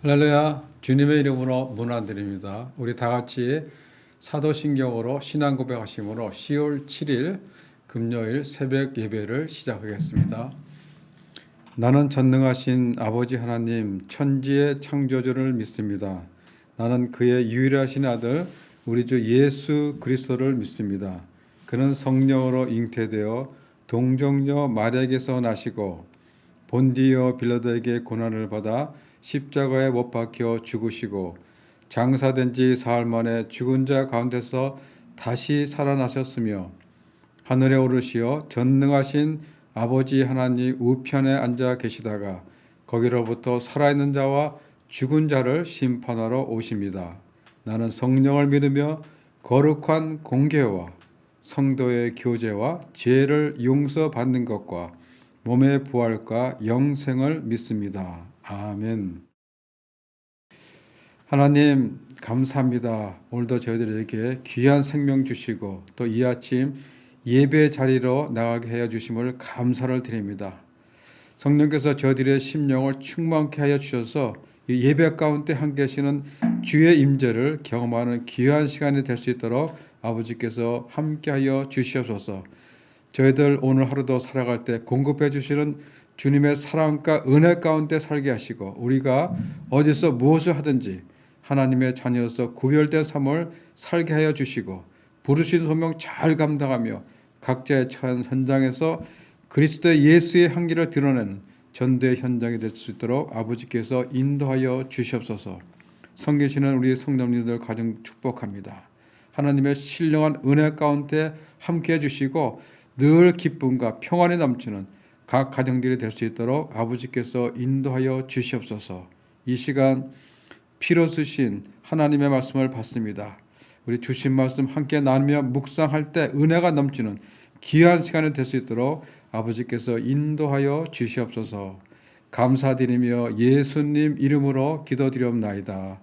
할렐루야, 주님의 이름으로 문안드립니다. 우리 다 같이 사도신경으로 신앙 고백하심으로 10월 7일 금요일 새벽 예배를 시작하겠습니다. 나는 전능하신 아버지 하나님 천지의 창조주를 믿습니다. 나는 그의 유일하신 아들 우리 주 예수 그리스도를 믿습니다. 그는 성령으로 잉태되어 동정녀 마리아에게서 나시고 본디오 빌라도에게 고난을 받아 십자가에 못 박혀 죽으시고 장사된 지 사흘 만에 죽은 자 가운데서 다시 살아나셨으며 하늘에 오르시어 전능하신 아버지 하나님 우편에 앉아 계시다가 거기로부터 살아있는 자와 죽은 자를 심판하러 오십니다. 나는 성령을 믿으며 거룩한 공개와 성도의 교제와 죄를 용서받는 것과 몸의 부활과 영생을 믿습니다. 아멘. 하나님 감사합니다. 오늘도 저희들에게 귀한 생명 주시고 또 이 아침 예배 자리로 나가게 하여 주심을 감사를 드립니다. 성령께서 저희들의 심령을 충만케 하여 주셔서 이 예배 가운데 함께 하시는 주의 임재를 경험하는 귀한 시간이 될 수 있도록 아버지께서 함께 하여 주시옵소서. 저희들 오늘 하루도 살아갈 때 공급해 주시는 주님의 사랑과 은혜 가운데 살게 하시고 우리가 어디서 무엇을 하든지 하나님의 자녀로서 구별된 삶을 살게 하여 주시고 부르신 소명 잘 감당하며 각자의 처한 현장에서 그리스도 예수의 향기를 드러내는 전도의 현장이 될 수 있도록 아버지께서 인도하여 주시옵소서. 섬기시는 우리 성도님들 가정 축복합니다. 하나님의 신령한 은혜 가운데 함께해 주시고 늘 기쁨과 평안이 넘치는 각 가정들이 될 수 있도록 아버지께서 인도하여 주시옵소서. 이 시간 피로 쓰신 하나님의 말씀을 받습니다. 우리 주신 말씀 함께 나누며 묵상할 때 은혜가 넘치는 귀한 시간이 될 수 있도록 아버지께서 인도하여 주시옵소서. 감사드리며 예수님 이름으로 기도드리옵나이다.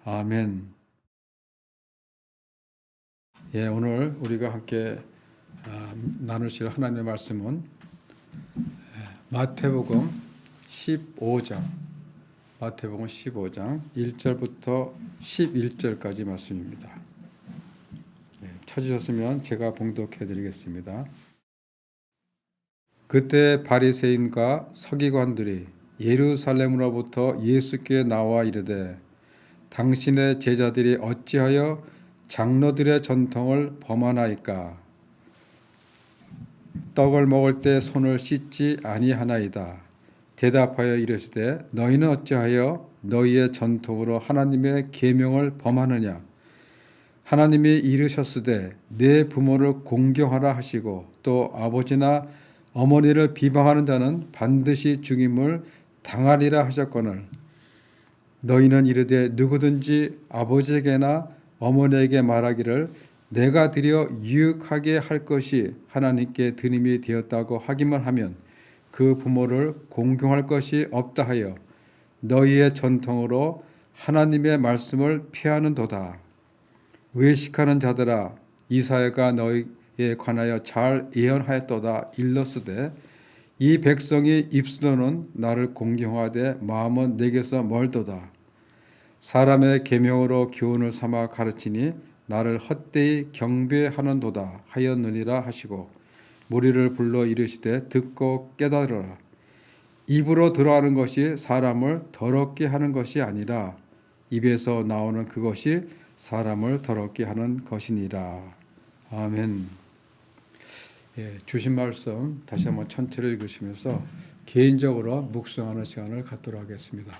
아멘. 오늘 우리가 함께 나누실 하나님의 말씀은 마태복음 15장 1절부터 11절까지 말씀입니다. 찾으셨으면 제가 봉독해 드리겠습니다. 그때 바리새인과 서기관들이 예루살렘으로부터 예수께 나와 이르되 당신의 제자들이 어찌하여 장로들의 전통을 범하나이까? 떡을 먹을 때 손을 씻지 아니하나이다. 대답하여 이르시되 너희는 어찌하여 너희의 전통으로 하나님의 계명을 범하느냐? 하나님이 이르셨으되 내 부모를 공경하라 하시고 또 아버지나 어머니를 비방하는 자는 반드시 죽임을 당하리라 하셨거늘 너희는 이르되 누구든지 아버지에게나 어머니에게 말하기를 내가 드려 유익하게 할 것이 하나님께 드림이 되었다고 하기만 하면 그 부모를 공경할 것이 없다 하여 너희의 전통으로 하나님의 말씀을 피하는도다. 외식하는 자들아 이사야가 너희에 관하여 잘 예언하였도다. 일렀으되 이 백성이 입술로는 나를 공경하되 마음은 내게서 멀도다. 사람의 계명으로 교훈을 삼아 가르치니 나를 헛되이 경배하는도다 하였느니라 하시고 무리를 불러 이르시되 듣고 깨달으라. 입으로 들어가는 것이 사람을 더럽게 하는 것이 아니라 입에서 나오는 그것이 사람을 더럽게 하는 것이니라. 아멘. 주신 말씀 다시 한번 천천히 읽으시면서 개인적으로 묵상하는 시간을 갖도록 하겠습니다.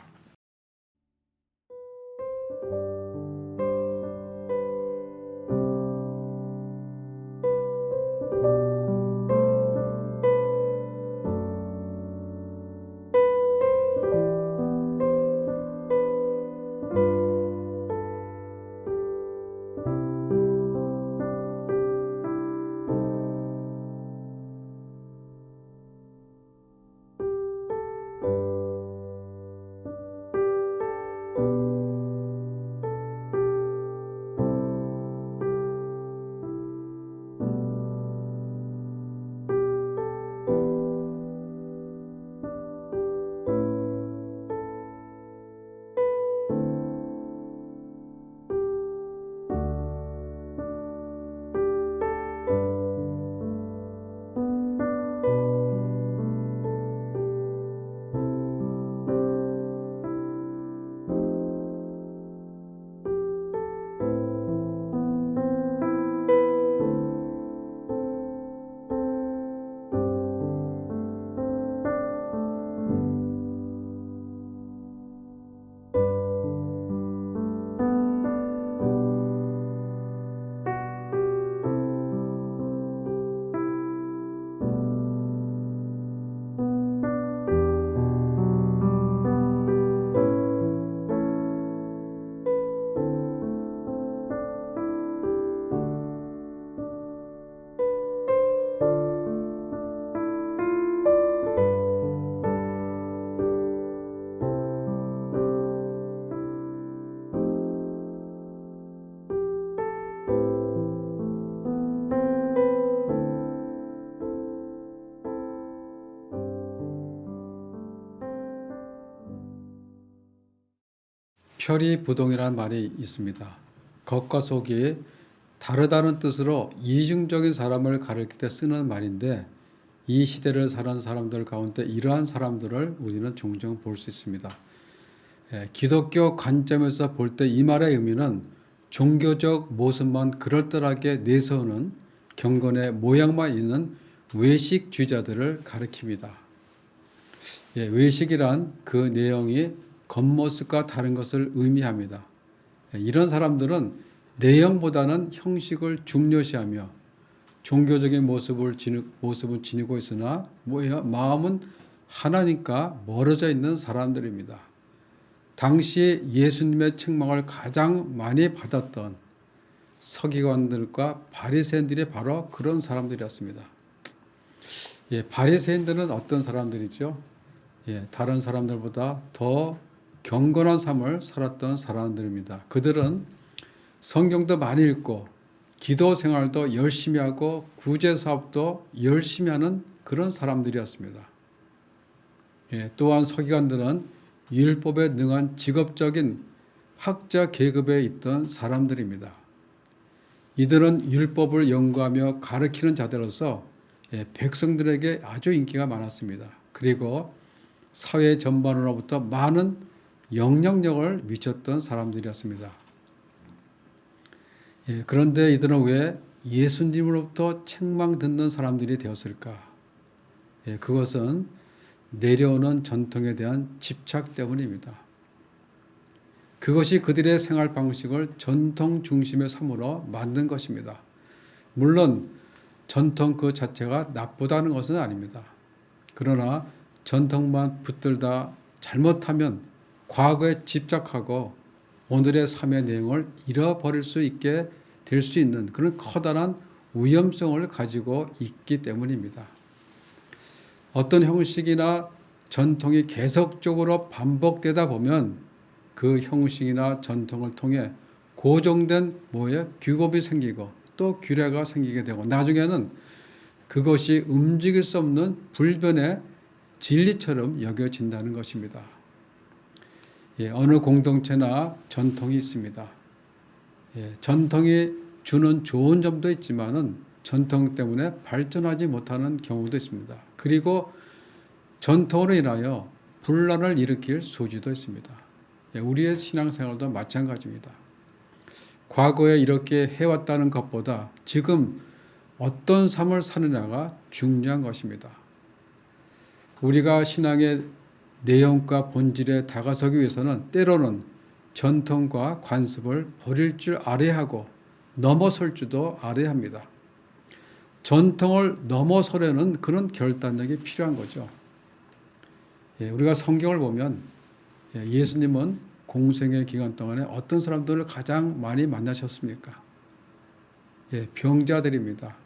표리부동이라는 말이 있습니다. 겉과 속이 다르다는 뜻으로 이중적인 사람을 가리킬 때 쓰는 말인데 이 시대를 사는 사람들 가운데 이러한 사람들을 우리는 종종 볼 수 있습니다. 기독교 관점에서 볼 때 이 말의 의미는 종교적 모습만 그럴듯하게 내세우는 경건의 모양만 있는 외식주의자들을 가리킵니다. 외식이란 그 내용이 겉모습과 다른 것을 의미합니다. 이런 사람들은 내용보다는 형식을 중요시하며 종교적인 모습을 지니고 있으나 마음은 하나님과 멀어져 있는 사람들입니다. 당시 예수님의 책망을 가장 많이 받았던 서기관들과 바리새인들이 바로 그런 사람들이었습니다. 바리새인들은 어떤 사람들이죠? 다른 사람들보다 더 경건한 삶을 살았던 사람들입니다. 그들은 성경도 많이 읽고 기도 생활도 열심히 하고 구제 사업도 열심히 하는 그런 사람들이었습니다. 또한 서기관들은 율법에 능한 직업적인 학자 계급에 있던 사람들입니다. 이들은 율법을 연구하며 가르치는 자들로서 백성들에게 아주 인기가 많았습니다. 그리고 사회 전반으로부터 많은 영향력을 미쳤던 사람들이었습니다. 그런데 이들은 왜 예수님으로부터 책망 듣는 사람들이 되었을까? 그것은 내려오는 전통에 대한 집착 때문입니다. 그것이 그들의 생활 방식을 전통 중심의 삶으로 만든 것입니다. 물론 전통 그 자체가 나쁘다는 것은 아닙니다. 그러나 전통만 붙들다 잘못하면 과거에 집착하고 오늘의 삶의 내용을 잃어버릴 수 있게 될 수 있는 그런 커다란 위험성을 가지고 있기 때문입니다. 어떤 형식이나 전통이 계속적으로 반복되다 보면 그 형식이나 전통을 통해 고정된 규범이 생기고 또 규례가 생기게 되고 나중에는 그것이 움직일 수 없는 불변의 진리처럼 여겨진다는 것입니다. 어느 공동체나 전통이 있습니다. 전통이 주는 좋은 점도 있지만은 전통 때문에 발전하지 못하는 경우도 있습니다. 그리고 전통으로 인하여 분란을 일으킬 소지도 있습니다. 우리의 신앙생활도 마찬가지입니다. 과거에 이렇게 해왔다는 것보다 지금 어떤 삶을 사느냐가 중요한 것입니다. 우리가 신앙의 내용과 본질에 다가서기 위해서는 때로는 전통과 관습을 버릴 줄 알아야 하고 넘어설 줄도 알아야 합니다. 전통을 넘어서려는 그런 결단력이 필요한 거죠. 우리가 성경을 보면 예수님은 공생의 기간 동안에 어떤 사람들을 가장 많이 만나셨습니까? 병자들입니다.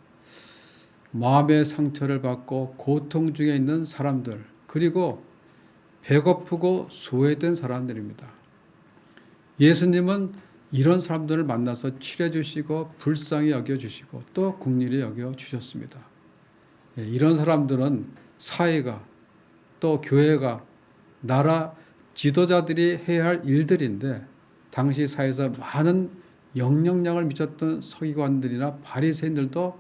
마음의 상처를 받고 고통 중에 있는 사람들, 그리고 배고프고 소외된 사람들입니다. 예수님은 이런 사람들을 만나서 치료해 주시고 불쌍히 여겨주시고 또 긍휼히 여겨주셨습니다. 이런 사람들은 사회가 또 교회가 나라 지도자들이 해야 할 일들인데 당시 사회에서 많은 영향력을 미쳤던 서기관들이나 바리새인들도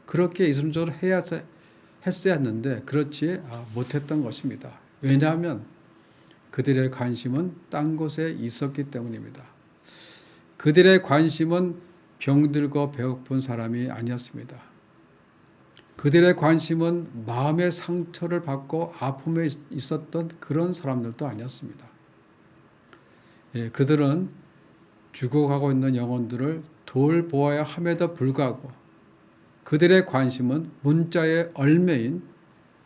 그렇게 이성적으로 했어야 했는데 그렇지 못했던 것입니다. 왜냐하면 그들의 관심은 딴 곳에 있었기 때문입니다. 그들의 관심은 병들고 배고픈 사람이 아니었습니다. 그들의 관심은 마음의 상처를 받고 아픔에 있었던 그런 사람들도 아니었습니다. 그들은 죽어가고 있는 영혼들을 돌보아야 함에도 불구하고 그들의 관심은 문자의 얼매인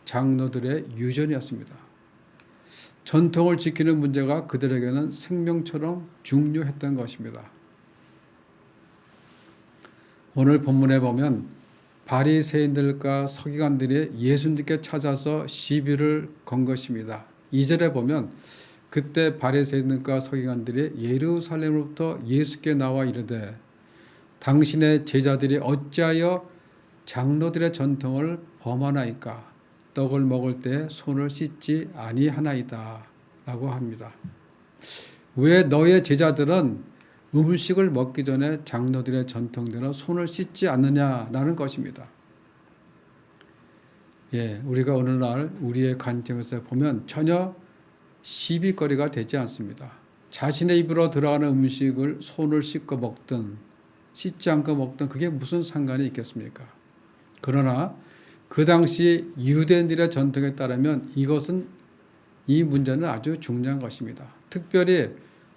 장로들의 유전이었습니다. 전통을 지키는 문제가 그들에게는 생명처럼 중요했던 것입니다. 오늘 본문에 보면 바리새인들과 서기관들이 예수님께 찾아서 시비를 건 것입니다. 2절에 보면 그때 바리새인들과 서기관들이 예루살렘으로부터 예수께 나와 이르되 당신의 제자들이 어찌하여 장로들의 전통을 범하나이까? 떡을 먹을 때 손을 씻지 아니하나이다 라고 합니다. 왜 너의 제자들은 음식을 먹기 전에 장로들의 전통대로 손을 씻지 않느냐라는 것입니다. 우리가 오늘날 우리의 관점에서 보면 전혀 시비거리가 되지 않습니다. 자신의 입으로 들어가는 음식을 손을 씻고 먹든 씻지 않고 먹든 그게 무슨 상관이 있겠습니까? 그러나 그 당시 유대인들의 전통에 따르면 이 문제는 아주 중요한 것입니다. 특별히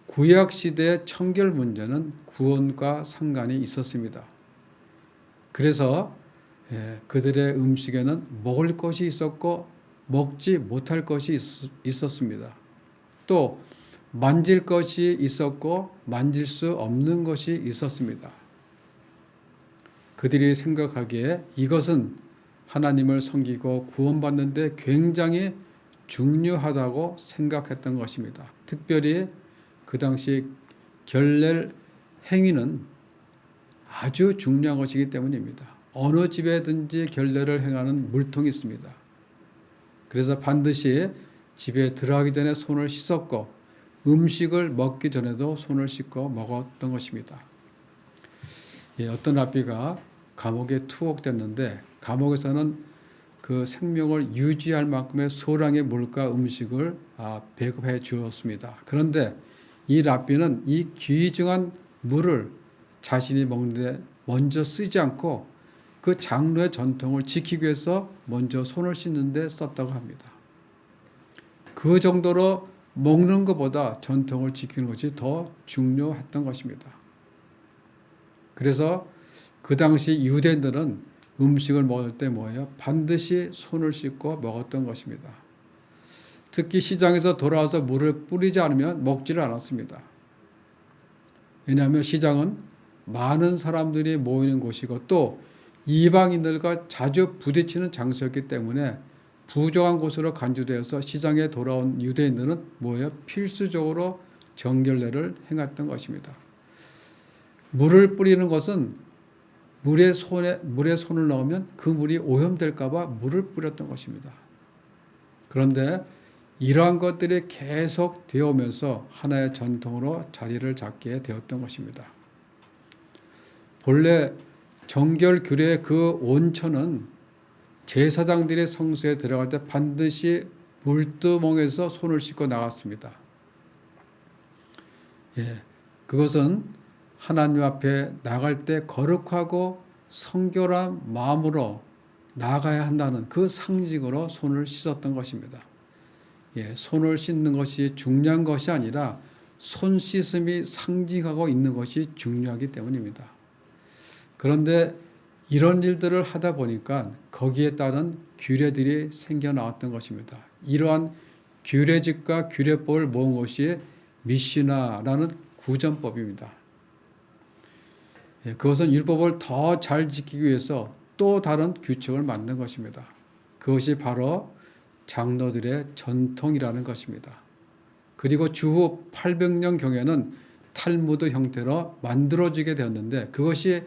구약시대의 청결 문제는 구원과 상관이 있었습니다. 그래서 그들의 음식에는 먹을 것이 있었고 먹지 못할 것이 있었습니다. 또 만질 것이 있었고 만질 수 없는 것이 있었습니다. 그들이 생각하기에 이것은 하나님을 섬기고 구원받는 데 굉장히 중요하다고 생각했던 것입니다. 특별히 그 당시 결례 행위는 아주 중요한 것이기 때문입니다. 어느 집에든지 결례를 행하는 물통이 있습니다. 그래서 반드시 집에 들어가기 전에 손을 씻었고 음식을 먹기 전에도 손을 씻고 먹었던 것입니다. 어떤 랍비가 감옥에 투옥됐는데 감옥에서는 그 생명을 유지할 만큼의 소량의 물과 음식을 배급해 주었습니다. 그런데 이 랍비는 이 귀중한 물을 자신이 먹는데 먼저 쓰지 않고 그 장로의 전통을 지키기 위해서 먼저 손을 씻는 데 썼다고 합니다. 그 정도로 먹는 것보다 전통을 지키는 것이 더 중요했던 것입니다. 그래서 그 당시 유대인들은 음식을 먹을 때 반드시 손을 씻고 먹었던 것입니다. 특히 시장에서 돌아와서 물을 뿌리지 않으면 먹지를 않았습니다. 왜냐하면 시장은 많은 사람들이 모이는 곳이고 또 이방인들과 자주 부딪히는 장소였기 때문에 부정한 곳으로 간주되어서 시장에 돌아온 유대인들은 필수적으로 정결례를 행했던 것입니다. 물을 뿌리는 것은 물에 손을 넣으면 그 물이 오염될까 봐 물을 뿌렸던 것입니다. 그런데 이러한 것들이 계속 되어오면서 하나의 전통으로 자리를 잡게 되었던 것입니다. 본래 정결 규례의 그 온천은 제사장들이 성소에 들어갈 때 반드시 물두멍에서 손을 씻고 나갔습니다. 그것은 하나님 앞에 나갈 때 거룩하고 성결한 마음으로 나가야 한다는 그 상징으로 손을 씻었던 것입니다. 손을 씻는 것이 중요한 것이 아니라 손 씻음이 상징하고 있는 것이 중요하기 때문입니다. 그런데 이런 일들을 하다 보니까 거기에 따른 규례들이 생겨나왔던 것입니다. 이러한 규례집과 규례법을 모은 것이 미시나라는 구전법입니다. 그것은 율법을 더 잘 지키기 위해서 또 다른 규칙을 만든 것입니다. 그것이 바로 장로들의 전통이라는 것입니다. 그리고 주후 800년경에는 탈무드 형태로 만들어지게 되었는데 그것이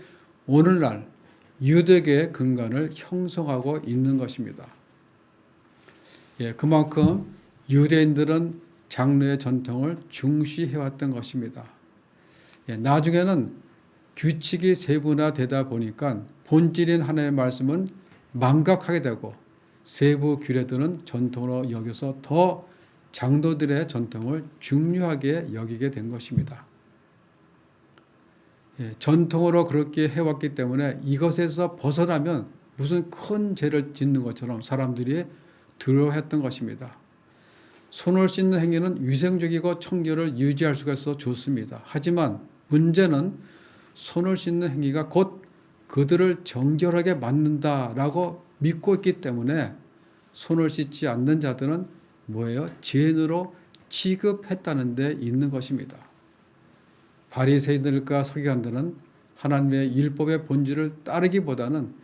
오늘날 유대계의 근간을 형성하고 있는 것입니다. 그만큼 유대인들은 장로의 전통을 중시해왔던 것입니다. 나중에는 규칙이 세분화되다 보니까 본질인 하나님의 말씀은 망각하게 되고 세부 규례들은 전통으로 여겨서 더 장로들의 전통을 중요하게 여기게 된 것입니다. 전통으로 그렇게 해왔기 때문에 이것에서 벗어나면 무슨 큰 죄를 짓는 것처럼 사람들이 두려워했던 것입니다. 손을 씻는 행위는 위생적이고 청결을 유지할 수가 있어 좋습니다. 하지만 문제는 손을 씻는 행위가 곧 그들을 정결하게 만든다라고 믿고 있기 때문에 손을 씻지 않는 자들은 죄인으로 취급했다는 데 있는 것입니다. 바리새인들과 서기관들은 하나님의 율법의 본질을 따르기보다는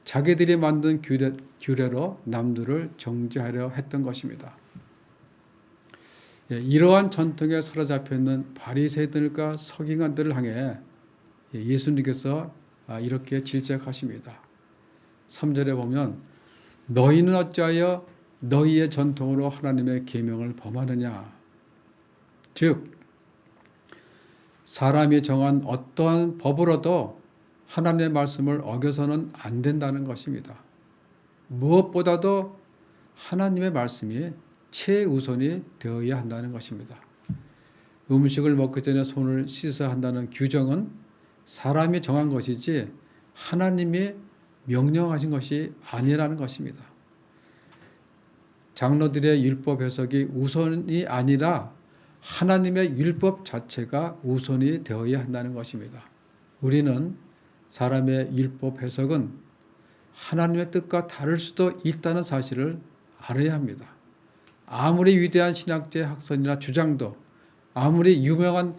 자기들이 만든 규례로 남들을 정죄하려 했던 것입니다. 이러한 전통에 사로잡혀 있는 바리새인들과 서기관들을 향해 예수님께서 이렇게 질책하십니다. 3절에 보면 너희는 어찌하여 너희의 전통으로 하나님의 계명을 범하느냐. 즉 사람이 정한 어떠한 법으로도 하나님의 말씀을 어겨서는 안 된다는 것입니다. 무엇보다도 하나님의 말씀이 최우선이 되어야 한다는 것입니다. 음식을 먹기 전에 손을 씻어야 한다는 규정은 사람이 정한 것이지 하나님이 명령하신 것이 아니라는 것입니다. 장로들의 율법 해석이 우선이 아니라 하나님의 율법 자체가 우선이 되어야 한다는 것입니다. 우리는 사람의 율법 해석은 하나님의 뜻과 다를 수도 있다는 사실을 알아야 합니다. 아무리 위대한 신학자의 학설이나 주장도, 아무리 유명한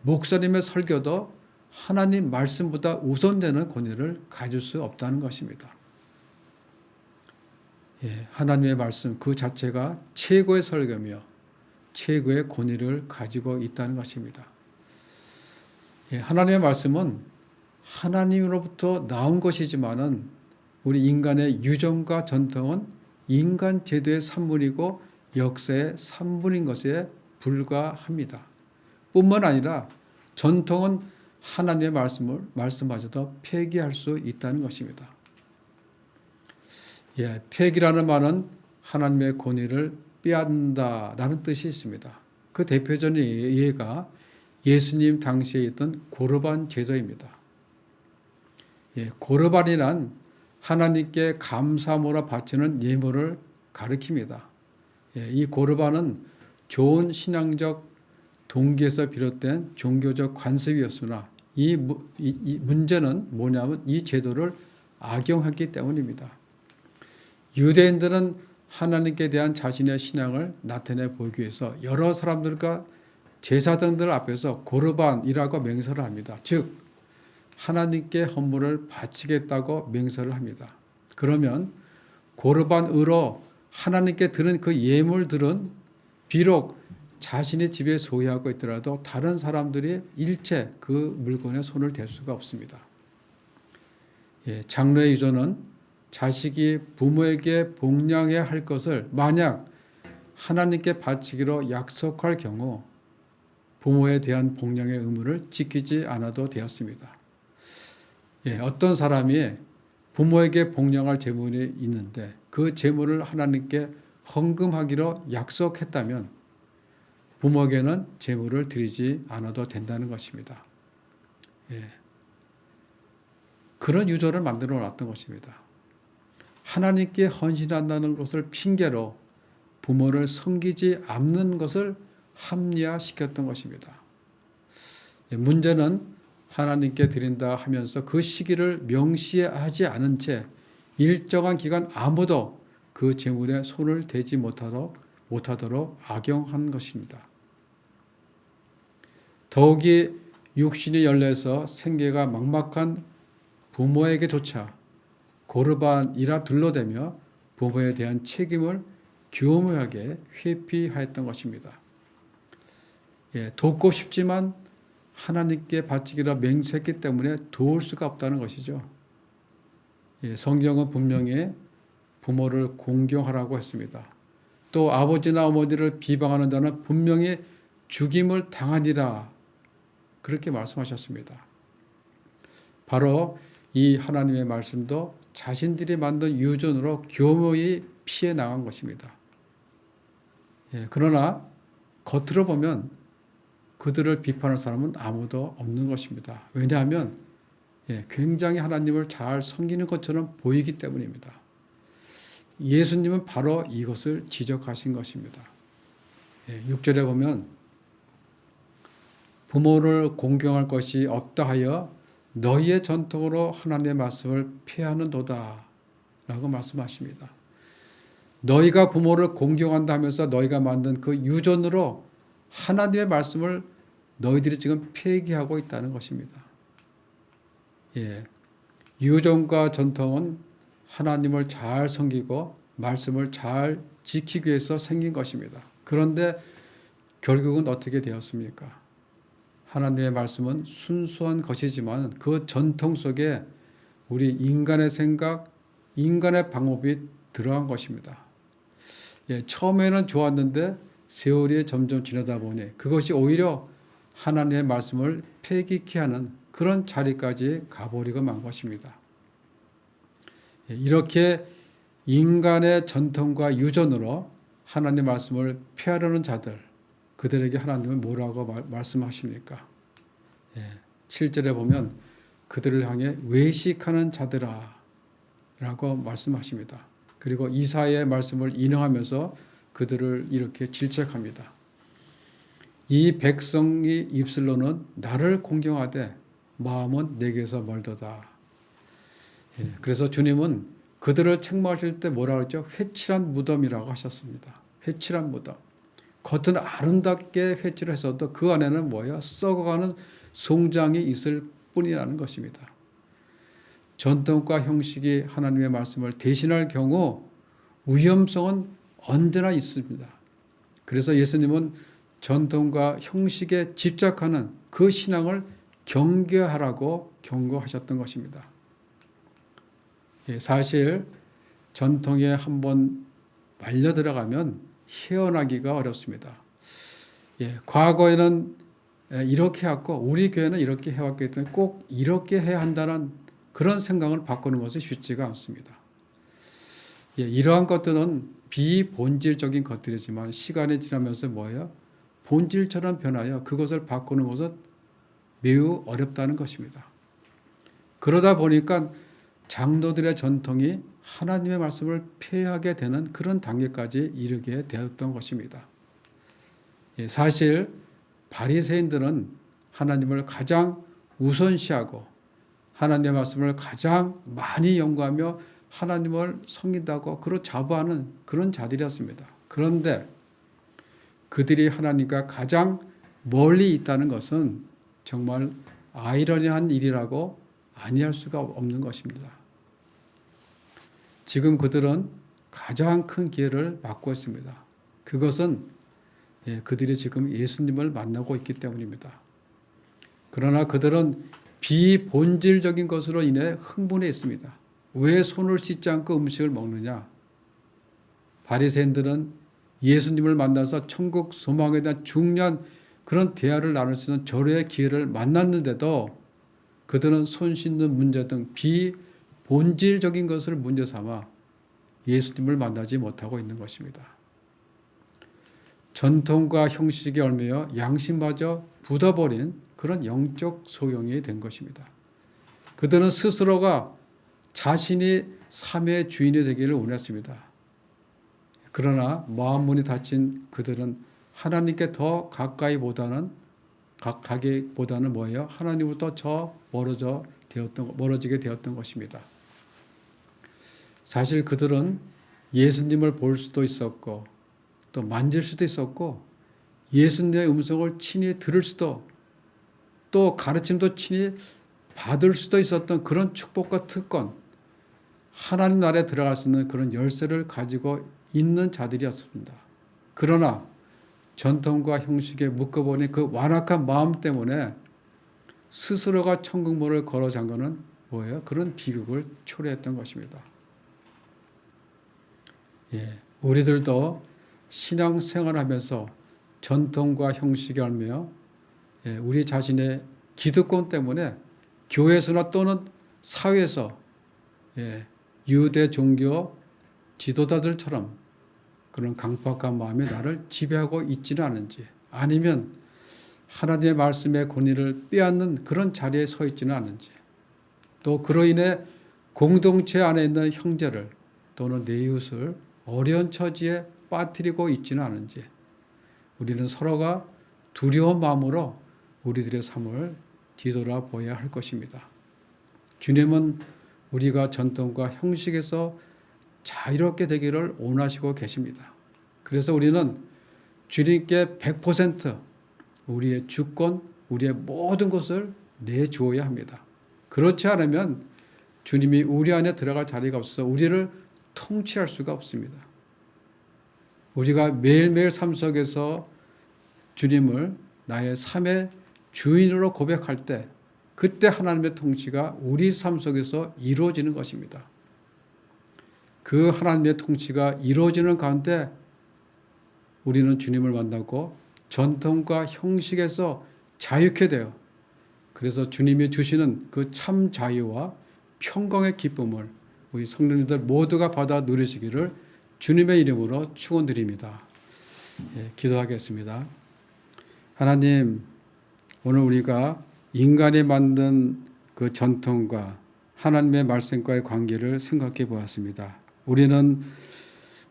목사님의 설교도 하나님 말씀보다 우선되는 권위를 가질 수 없다는 것입니다. 하나님의 말씀 그 자체가 최고의 설교며 최고의 권위를 가지고 있다는 것입니다. 하나님의 말씀은 하나님으로부터 나온 것이지만은 우리 인간의 유전과 전통은 인간 제도의 산물이고 역사의 산물인 것에 불과합니다. 뿐만 아니라 전통은 하나님의 말씀마저도 폐기할 수 있다는 것입니다. 폐기라는 말은 하나님의 권위를 빼앗는다라는 뜻이 있습니다. 그 대표적인 예가 예수님 당시에 있던 고르반 제도입니다. 고르반이란 하나님께 감사함으로 바치는 예물을 가리킵니다. 이 고르반은 좋은 신앙적 동기에서 비롯된 종교적 관습이었으나 이 문제는 뭐냐면 이 제도를 악용했기 때문입니다. 유대인들은 하나님께 대한 자신의 신앙을 나타내 보이기 위해서 여러 사람들과 제사장들 앞에서 고르반이라고 맹세를 합니다. 즉 하나님께 헌물을 바치겠다고 맹세를 합니다. 그러면 고르반으로 하나님께 드린 그 예물들은 비록 자신의 집에 소유하고 있더라도 다른 사람들이 일체 그 물건에 손을 댈 수가 없습니다. 장로의 유전은 자식이 부모에게 복양해야 할 것을 만약 하나님께 바치기로 약속할 경우 부모에 대한 복양의 의무를 지키지 않아도 되었습니다. 어떤 사람이 부모에게 복양할 재물이 있는데 그 재물을 하나님께 헌금하기로 약속했다면 부모에게는 재물을 드리지 않아도 된다는 것입니다. 그런 유전을 만들어 놨던 것입니다. 하나님께 헌신한다는 것을 핑계로 부모를 섬기지 않는 것을 합리화시켰던 것입니다. 문제는 하나님께 드린다 하면서 그 시기를 명시하지 않은 채 일정한 기간 아무도 그 재물에 손을 대지 못하도록 악용한 것입니다. 더욱이 육신이 열려서 생계가 막막한 부모에게조차 고르반이라 둘러대며 부모에 대한 책임을 교묘하게 회피하였던 것입니다. 돕고 싶지만 하나님께 바치기라 맹세했기 때문에 도울 수가 없다는 것이죠. 성경은 분명히 부모를 공경하라고 했습니다. 또 아버지나 어머니를 비방하는 자는 분명히 죽임을 당하니라 그렇게 말씀하셨습니다. 바로 이 하나님의 말씀도 자신들이 만든 유전으로 교묘히 피해 나간 것입니다. 그러나 겉으로 보면 그들을 비판할 사람은 아무도 없는 것입니다. 왜냐하면 굉장히 하나님을 잘 섬기는 것처럼 보이기 때문입니다. 예수님은 바로 이것을 지적하신 것입니다. 6절에 보면 부모를 공경할 것이 없다 하여 너희의 전통으로 하나님의 말씀을 폐하는도다 라고 말씀하십니다. 너희가 부모를 공경한다 하면서 너희가 만든 그 유전으로 하나님의 말씀을 너희들이 지금 폐기하고 있다는 것입니다. 유전과 전통은 하나님을 잘 섬기고 말씀을 잘 지키기 위해서 생긴 것입니다. 그런데 결국은 어떻게 되었습니까? 하나님의 말씀은 순수한 것이지만 그 전통 속에 우리 인간의 생각, 인간의 방법이 들어간 것입니다. 처음에는 좋았는데 세월이 점점 지나다 보니 그것이 오히려 하나님의 말씀을 폐기케 하는 그런 자리까지 가버리고 만 것입니다. 이렇게 인간의 전통과 유전으로 하나님의 말씀을 폐하려는 자들, 그들에게 하나님은 뭐라고 말씀하십니까? 7절에 보면 그들을 향해 외식하는 자들아 라고 말씀하십니다. 그리고 이사야의 말씀을 인용하면서 그들을 이렇게 질책합니다. 이 백성이 입술로는 나를 공경하되 마음은 내게서 멀도다. 그래서 주님은 그들을 책망하실 때 뭐라고 했죠? 회칠한 무덤이라고 하셨습니다. 회칠한 무덤. 겉은 아름답게 회칠을 했어도 그 안에는 뭐예요? 썩어가는 송장이 있을 뿐이라는 것입니다. 전통과 형식이 하나님의 말씀을 대신할 경우 위험성은 언제나 있습니다. 그래서 예수님은 전통과 형식에 집착하는 그 신앙을 경계하라고 경고하셨던 것입니다. 사실 전통에 한번 말려 들어가면 헤어나기가 어렵습니다. 과거에는 이렇게 해왔고 우리 교회는 이렇게 해왔기 때문에 꼭 이렇게 해야 한다는 그런 생각을 바꾸는 것이 쉽지가 않습니다. 이러한 것들은 비본질적인 것들이지만 시간이 지나면서 뭐예요? 본질처럼 변하여 그것을 바꾸는 것은 매우 어렵다는 것입니다. 그러다 보니까 장로들의 전통이 하나님의 말씀을 폐하게 되는 그런 단계까지 이르게 되었던 것입니다. 사실 바리새인들은 하나님을 가장 우선시하고 하나님의 말씀을 가장 많이 연구하며 하나님을 섬긴다고 그로 자부하는 그런 자들이었습니다. 그런데 그들이 하나님과 가장 멀리 있다는 것은 정말 아이러니한 일이라고 아니할 수가 없는 것입니다. 지금 그들은 가장 큰 기회를 맞고 있습니다. 그것은 그들이 지금 예수님을 만나고 있기 때문입니다. 그러나 그들은 비본질적인 것으로 인해 흥분해 있습니다. 왜 손을 씻지 않고 음식을 먹느냐? 바리새인들은 예수님을 만나서 천국 소망에 대한 중요한 그런 대화를 나눌 수 있는 절호의 기회를 만났는데도 그들은 손 씻는 문제 등 비본질적인 것을 문제 삼아 예수님을 만나지 못하고 있는 것입니다. 전통과 형식에 얽매여 양심마저 굳어버린 그런 영적 소경이 된 것입니다. 그들은 스스로가 자신이 삶의 주인이 되기를 원했습니다. 그러나 마음문이 닫힌 그들은 하나님께 더 가까이보다는 가기보다는 뭐예요? 하나님부터 멀어지게 되었던 것입니다. 사실 그들은 예수님을 볼 수도 있었고 또 만질 수도 있었고 예수님의 음성을 친히 들을 수도 또 가르침도 친히 받을 수도 있었던 그런 축복과 특권, 하나님 나라에 들어갈 수 있는 그런 열쇠를 가지고 있는 자들이었습니다. 그러나 전통과 형식에 묶어버린 그 완악한 마음 때문에 스스로가 천국문을 걸어 잠그는 뭐예요? 그런 비극을 초래했던 것입니다. 우리들도 신앙생활하면서 전통과 형식에 얽매여 우리 자신의 기득권 때문에 교회에서나 또는 사회에서 유대 종교 지도자들처럼 그런 강팍한 마음이 나를 지배하고 있지는 않은지, 아니면 하나님의 말씀의 권위를 빼앗는 그런 자리에 서 있지는 않은지, 또 그로 인해 공동체 안에 있는 형제를 또는 내 이웃을 어려운 처지에 빠뜨리고 있지는 않은지, 우리는 서로가 두려운 마음으로 우리들의 삶을 뒤돌아보아야 할 것입니다. 주님은 우리가 전통과 형식에서 자유롭게 되기를 원하시고 계십니다. 그래서 우리는 주님께 100% 우리의 주권, 우리의 모든 것을 내주어야 합니다. 그렇지 않으면 주님이 우리 안에 들어갈 자리가 없어서 우리를 통치할 수가 없습니다. 우리가 매일매일 삶 속에서 주님을 나의 삶의 주인으로 고백할 때 그때 하나님의 통치가 우리 삶 속에서 이루어지는 것입니다. 그 하나님의 통치가 이루어지는 가운데 우리는 주님을 만나고 전통과 형식에서 자유케 되어 그래서 주님이 주시는 그 참 자유와 평강의 기쁨을 우리 성도님들 모두가 받아 누리시기를 주님의 이름으로 축원드립니다. 기도하겠습니다. 하나님, 오늘 우리가 인간이 만든 그 전통과 하나님의 말씀과의 관계를 생각해 보았습니다. 우리는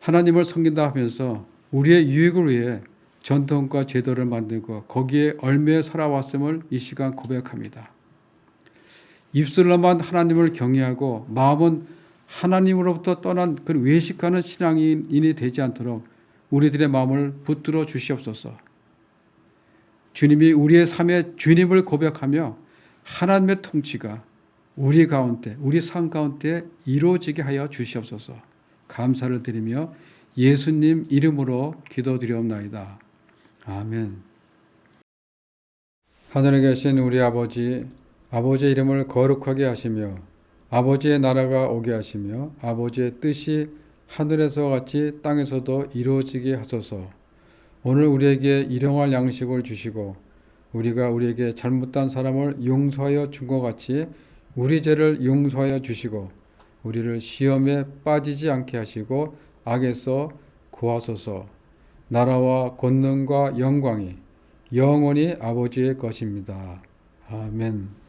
하나님을 섬긴다 하면서 우리의 유익을 위해 전통과 제도를 만들고 거기에 얽매여 살아왔음을 이 시간 고백합니다. 입술로만 하나님을 경외하고 마음은 하나님으로부터 떠난 그 외식하는 신앙인이 되지 않도록 우리들의 마음을 붙들어 주시옵소서. 주님이 우리의 삶의 주님을 고백하며 하나님의 통치가 우리 가운데, 우리 삶 가운데 이루어지게 하여 주시옵소서. 감사를 드리며 예수님 이름으로 기도드리옵나이다. 아멘. 하늘에 계신 우리 아버지, 아버지의 이름을 거룩하게 하시며 아버지의 나라가 오게 하시며 아버지의 뜻이 하늘에서 같이 땅에서도 이루어지게 하소서. 오늘 우리에게 일용할 양식을 주시고 우리가 우리에게 잘못한 사람을 용서하여 준 것 같이 우리 죄를 용서하여 주시고 우리를 시험에 빠지지 않게 하시고 악에서 구하소서. 나라와 권능과 영광이 영원히 아버지의 것입니다. 아멘.